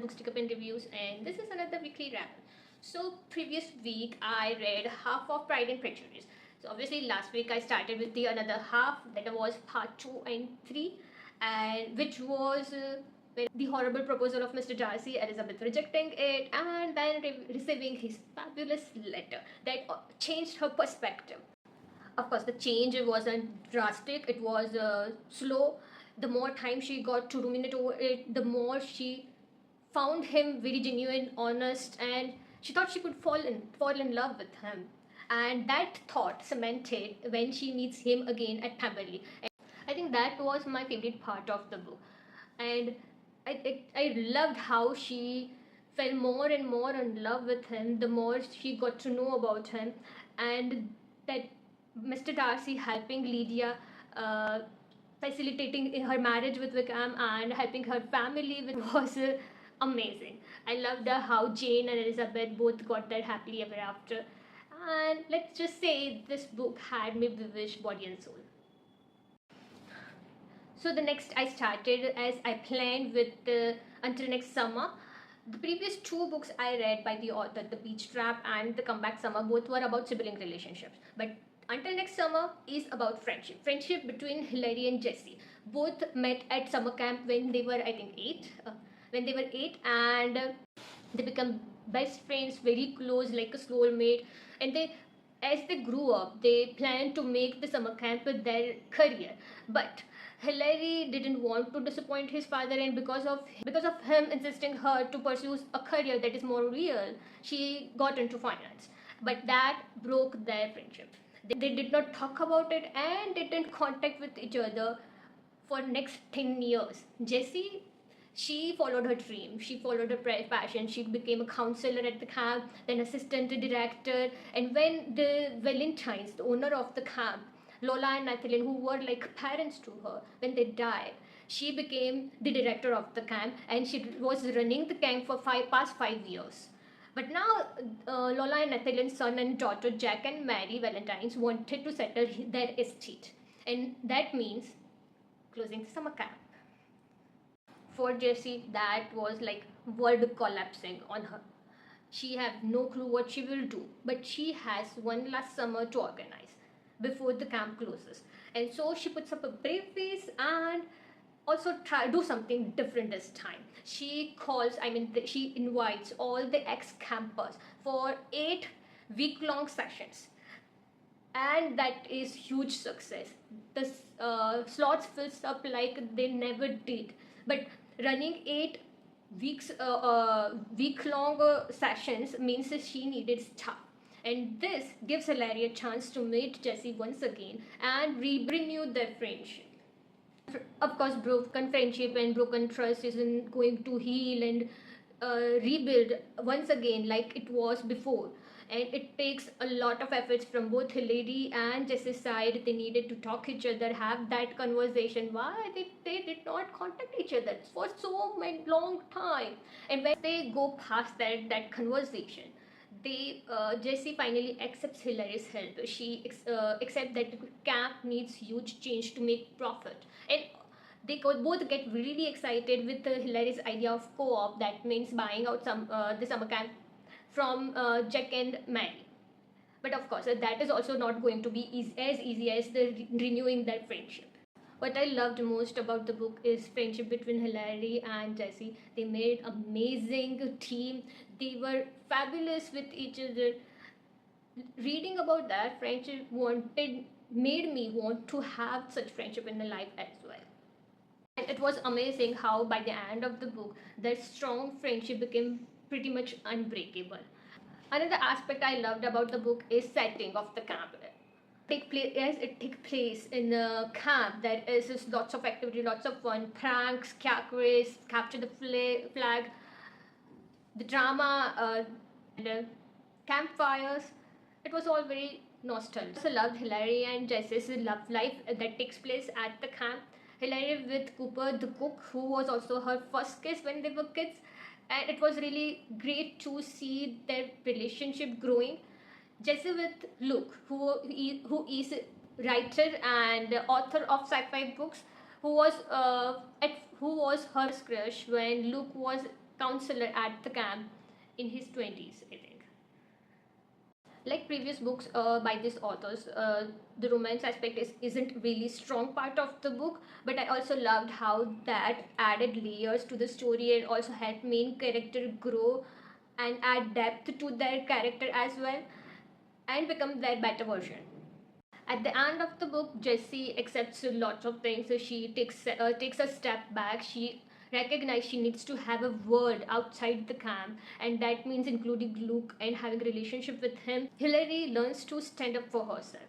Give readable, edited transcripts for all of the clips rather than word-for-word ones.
Bookstick Up and Reviews, and this is another weekly wrap. So previous week I read half of Pride and Prejudice. So obviously last week I started with the another half, that was part 2 and 3, and which was the horrible proposal of Mr. Darcy, Elizabeth rejecting it, and then receiving his fabulous letter that changed her perspective. Of course, the change wasn't drastic, it was slow. The more time she got to ruminate over it, the more she found him very genuine, honest, and she thought she could fall in love with him. And that thought cemented when she meets him again at Pemberley. I think that was my favorite part of the book. And I loved how she fell more and more in love with him the more she got to know about him, and that Mr. Darcy helping Lydia, facilitating her marriage with Wickham and helping her family with was amazing. I loved how Jane and Elizabeth both got there happily ever after. And let's just say this book had me bewitched body and soul. So the next I started as I planned with Until Next Summer. The previous two books I read by the author, The Beach Trap and The Comeback Summer, both were about sibling relationships. But Until Next Summer is about friendship. Friendship between Hilary and Jessie. Both met at summer camp when they were, I think, 8. When they were 8, and they become best friends, very close, like a soulmate. And as they grew up, they planned to make the summer camp their career. But Hilary didn't want to disappoint his father, and because of him insisting her to pursue a career that is more real, she got into finance. But that broke their friendship. They did not talk about it, and they didn't contact with each other for next 10 years. Jessie, she followed her dream. She followed her passion. She became a counselor at the camp, then assistant director. And when the Valentines, the owner of the camp, Lola and Nathalie, who were like parents to her, when they died, she became the director of the camp, and she was running the camp for past 5 years. But now, Lola and Nathalien's son and daughter, Jack and Mary Valentines, wanted to settle their estate. And that means closing the summer camp. For Jessie, that was like world collapsing on her. She have no clue what she will do, but she has one last summer to organize before the camp closes. And so she puts up a brave face and also try do something different this time. She she invites all the ex-campers for 8 week-long sessions, and that is huge success. The slots fills up like they never did. But running 8 week-long sessions means that she needed staff, and this gives Hilary a chance to meet Jessie once again and renew their friendship. Of course, broken friendship and broken trust isn't going to heal and rebuild once again like it was before. And it takes a lot of efforts from both Hilary and Jessie's side. They needed to talk each other, have that conversation. Why they did not contact each other for so many long time. And when they go past that conversation, Jessie finally accepts Hilary's help. She accepts that the camp needs huge change to make profit, and they both get really excited with Hilary's idea of co-op. That means buying out the summer camp from Jack and Mary. But of course, that is also not going to be as easy as the renewing that friendship. What I loved most about the book is friendship between Hilary and Jessie. They made amazing team. They were fabulous with each other. Reading about that friendship made me want to have such friendship in my life as well. And it was amazing how by the end of the book, their strong friendship became pretty much unbreakable. Another aspect I loved about the book is setting of the camp. It takes place in the camp. There is just lots of activity, lots of fun, pranks, cabaret, capture the flag, the drama, and campfires. It was all very nostalgic. I also loved Hilary and Jessie's love life that takes place at the camp. Hilary with Cooper, the cook, who was also her first kiss when they were kids, and it was really great to see their relationship growing. Jessie with Luke, who is writer and author of sci-fi books, who was her crush when Luke was counselor at the camp in his 20s, I think. Like previous books by these authors, the romance aspect isn't really strong part of the book, but I also loved how that added layers to the story and also helped main character grow and add depth to their character as well and become their better version. At the end of the book, Jessie accepts lots of things. So she takes a step back. She recognizes she needs to have a world outside the camp, and that means including Luke and having a relationship with him. Hillary learns to stand up for herself.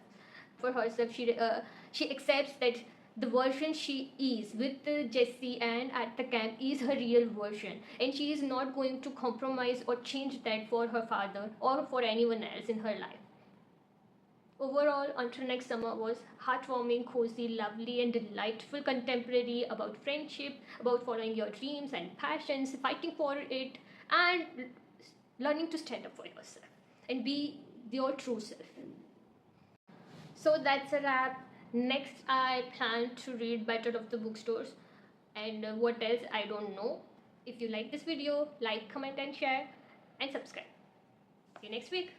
She accepts that the version she is with Jessie and at the camp is her real version, and she is not going to compromise or change that for her father or for anyone else in her life. Overall, Until Next Summer was heartwarming, cozy, lovely, and delightful contemporary about friendship, about following your dreams and passions, fighting for it, and learning to stand up for yourself and be your true self. So that's a wrap. Next, I plan to read Battle of the Bookstores, and what else I don't know. If you like this video, like, comment, and share, and subscribe. See you next week.